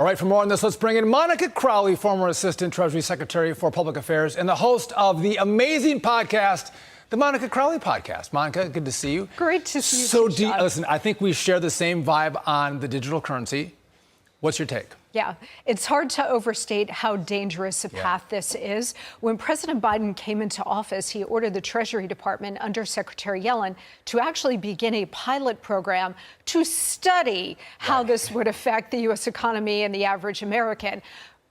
All right, for more on this, let's bring in Monica Crowley, former Assistant Treasury Secretary for Public Affairs and the host of the amazing podcast, the Monica Crowley Podcast. Monica, good to see you. Great to see you. So, listen, I think we share the same vibe on the digital currency. What's your take? Yeah, it's hard to overstate how dangerous a path this is. When President Biden came into office, he ordered the Treasury Department under Secretary Yellen to actually begin a pilot program to study how this would affect the U.S. economy and the average American.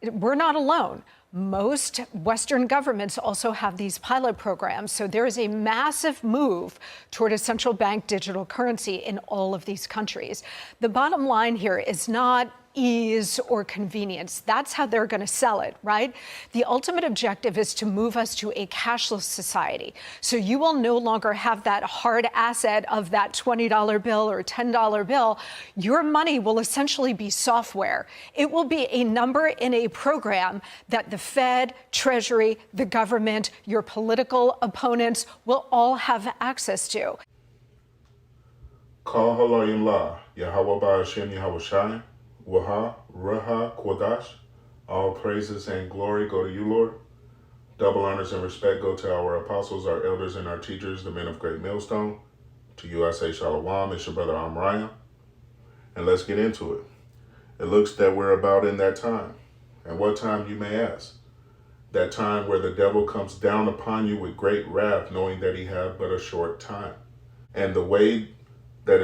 We're not alone. Most Western governments also have these pilot programs. So there is a massive move toward a central bank digital currency in all of these countries. The bottom line here is not ease or convenience. That's how they're going to sell it, right? The ultimate objective is to move us to a cashless society. So you will no longer have that hard asset of that $20 bill or $10 bill. Your money will essentially be software. It will be a number in a program that the Fed, Treasury, the government, your political opponents will all have access to. Kal halayim la, Yahweh Ba'ashem Yahweh Shai. Waha, Raha, Kwadash, all praises and glory go to you, Lord. Double honors and respect go to our apostles, our elders, and our teachers, the men of Great Millstone. To you I say Shalom, it's your brother Amraya. And let's get into it. It looks that we're about in that time. And what time, you may ask? That time where the devil comes down upon you with great wrath, knowing that he had but a short time. And the way that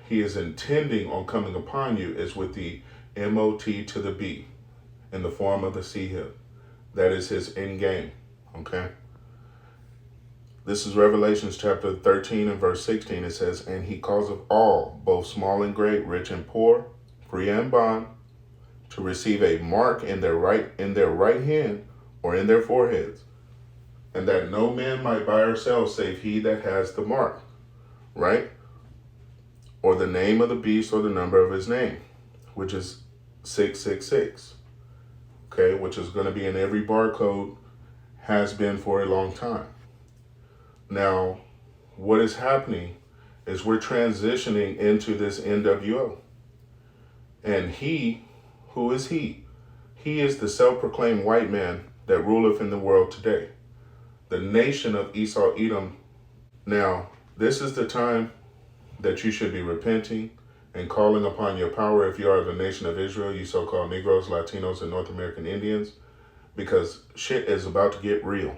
he is intending on coming upon you is with the MOTB in the form of the sea hip. That is his end game, okay? This is Revelations chapter 13 and verse 16. It says, and he causeth all, both small and great, rich and poor, free and bond, to receive a mark in their right hand or in their foreheads, and that no man might buy or sell save he that has the mark, right? Or the name of the beast or the number of his name, which is 666, okay, which is going to be in every barcode, has been for a long time. Now, what is happening is we're transitioning into this NWO. And he, who is he? He is the self-proclaimed white man that ruleth in the world today, the nation of Esau Edom. Now, this is the time that you should be repenting and calling upon your power if you are the nation of Israel, you so-called Negroes, Latinos, and North American Indians, because shit is about to get real.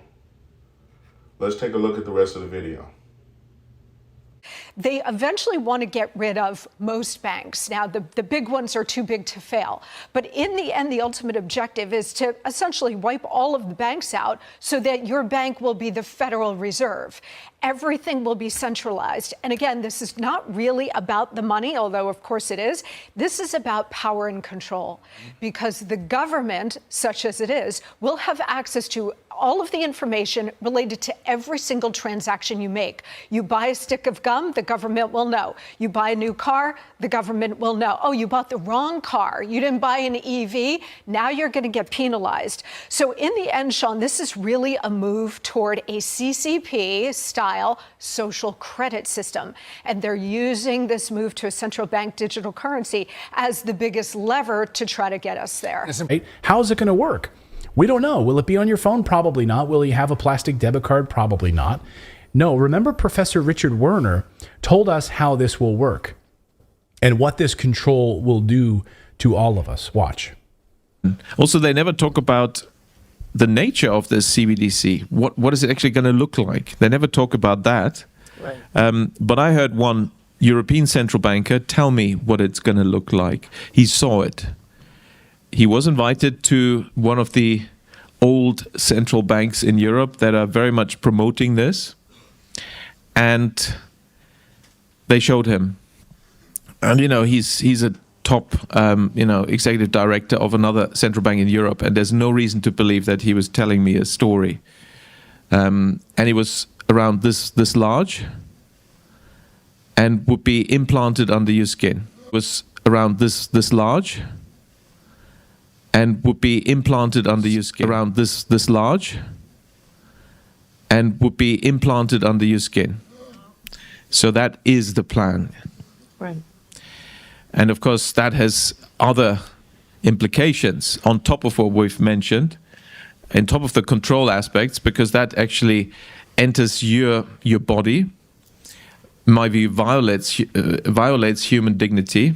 Let's take a look at the rest of the video. They eventually want to get rid of most banks. Now, the big ones are too big to fail. But in the end, the ultimate objective is to essentially wipe all of the banks out so that your bank will be the Federal Reserve. Everything will be centralized. And again, this is not really about the money, although of course it is. This is about power and control, because the government, such as it is, will have access to all of the information related to every single transaction you make. You buy a stick of gum, the government will know. You buy a new car, the government will know. Oh, you bought the wrong car. You didn't buy an EV. Now you're going to get penalized. So in the end, Sean, this is really a move toward a CCP style social credit system. And they're using this move to a central bank digital currency as the biggest lever to try to get us there. How is it going to work? We don't know. Will it be on your phone? Probably not. Will you have a plastic debit card? Probably not. No, remember Professor Richard Werner told us how this will work and what this control will do to all of us. Watch. Also, they never talk about the nature of this CBDC. What is it actually going to look like? They never talk about that. Right. But I heard one European central banker tell me what it's going to look like. He saw it. He was invited to one of the old central banks in Europe that are very much promoting this. And they showed him. And, you know, he's a top, executive director of another central bank in Europe. And there's no reason to believe that he was telling me a story. And he was around this large and would be implanted under your skin. It was around this large and would be implanted under your skin. Around this large and would be implanted under your skin. So that is the plan. Right. And of course, that has other implications on top of what we've mentioned, on top of the control aspects, because that actually enters your body. In my view, violates human dignity,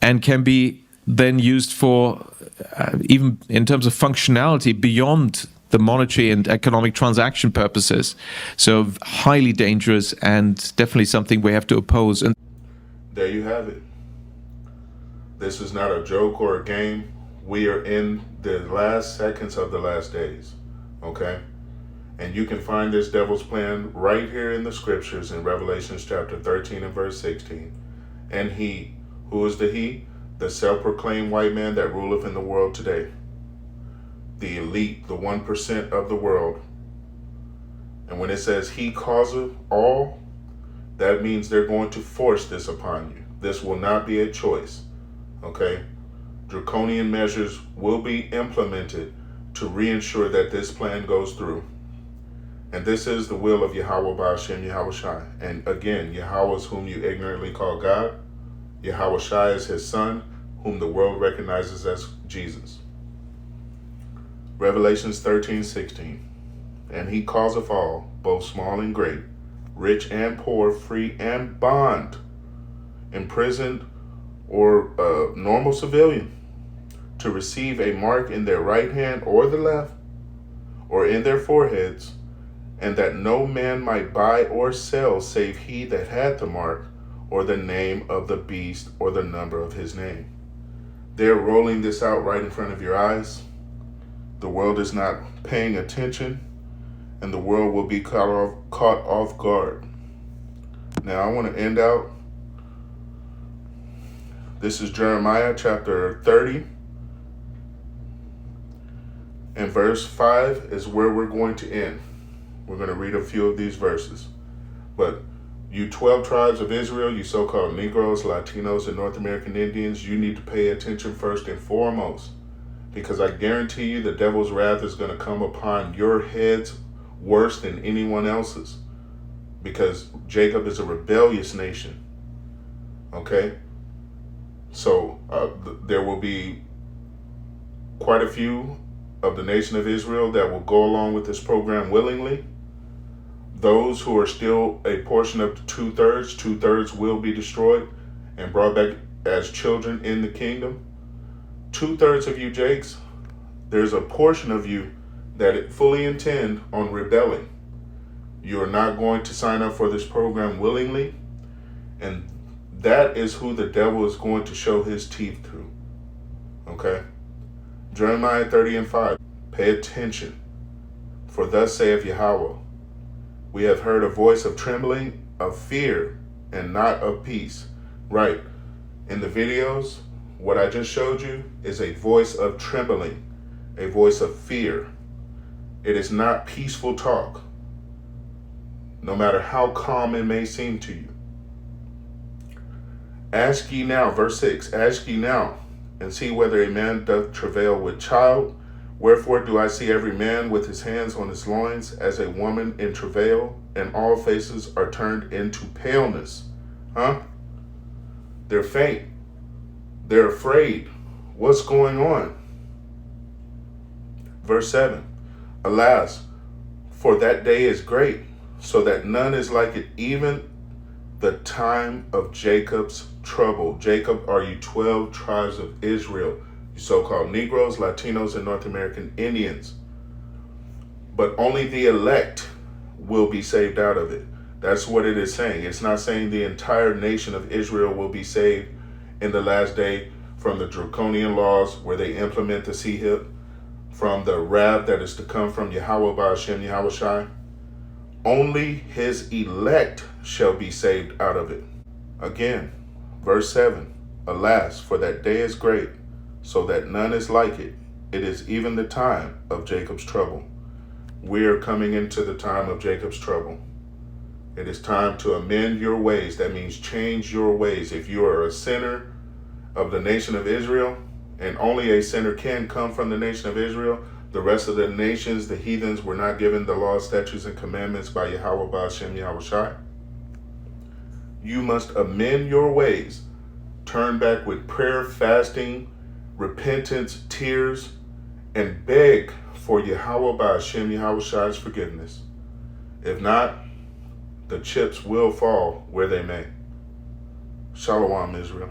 and can be then used for even in terms of functionality beyond the monetary and economic transaction purposes. So highly dangerous, and definitely something we have to oppose. And there you have it. This is not a joke or a game. We are in the last seconds of the last days, okay? And you can find this devil's plan right here in the scriptures in Revelations chapter 13 and verse 16. And he, who is the he? The self-proclaimed white man that ruleth in the world today. The elite, the 1% of the world. And when it says he causeth all, that means they're going to force this upon you. This will not be a choice, okay? Draconian measures will be implemented to reassure that this plan goes through. And this is the will of Yahweh Ba'ashem Yahweh Shai. And again, Yahweh is whom you ignorantly call God. Yahweh Shai is his son, whom the world recognizes as Jesus. Revelations 13:16. And he causeth all, both small and great, rich and poor, free and bond, imprisoned or normal civilian, to receive a mark in their right hand or the left, or in their foreheads, and that no man might buy or sell save he that had the mark, or the name of the beast, or the number of his name. They're rolling this out right in front of your eyes. The world is not paying attention, and the world will be caught off guard. Now I want to end out. This is Jeremiah chapter 30. And verse 5 is where we're going to end. We're going to read a few of these verses. But you 12 tribes of Israel, you so-called Negroes, Latinos, and North American Indians, you need to pay attention first and foremost. Because I guarantee you the devil's wrath is going to come upon your heads worse than anyone else's. Because Jacob is a rebellious nation. Okay? So there will be quite a few of the nation of Israel that will go along with this program willingly. Those who are still a portion of two-thirds will be destroyed and brought back as children in the kingdom. 2/3 of you, Jakes, there's a portion of you that fully intend on rebelling. You're not going to sign up for this program willingly, and that is who the devil is going to show his teeth to. Okay? Jeremiah 30:5. Pay attention, for thus saith Yahweh, we have heard a voice of trembling, of fear, and not of peace. Right. In the videos, what I just showed you is a voice of trembling, a voice of fear. It is not peaceful talk, no matter how calm it may seem to you. Ask ye now, verse 6, ask ye now, and see whether a man doth travail with child. Wherefore do I see every man with his hands on his loins, as a woman in travail, and all faces are turned into paleness. They're faint. They're afraid. What's going on? Verse 7. Alas, for that day is great, so that none is like it, even the time of Jacob's trouble. Jacob are you 12 tribes of Israel, you so-called Negroes, Latinos, and North American Indians. But only the elect will be saved out of it. That's what it is saying. It's not saying the entire nation of Israel will be saved in the last day from the draconian laws where they implement the Sihib, from the wrath that is to come from Yahweh Ba'ashem Yahweh Shai. Only his elect shall be saved out of it. Again, verse 7. Alas, for that day is great, so that none is like it. It is even the time of Jacob's trouble. We are coming into the time of Jacob's trouble. It is time to amend your ways. That means change your ways. If you are a sinner of the nation of Israel, and only a sinner can come from the nation of Israel, the rest of the nations, the heathens, were not given the laws, statutes, and commandments by Yahweh Ba'ashem Yahweh Shai. You must amend your ways. Turn back with prayer, fasting, repentance, tears, and beg for Yahweh by Hashem Yahweh's forgiveness. If not, the chips will fall where they may. Shalom, Israel.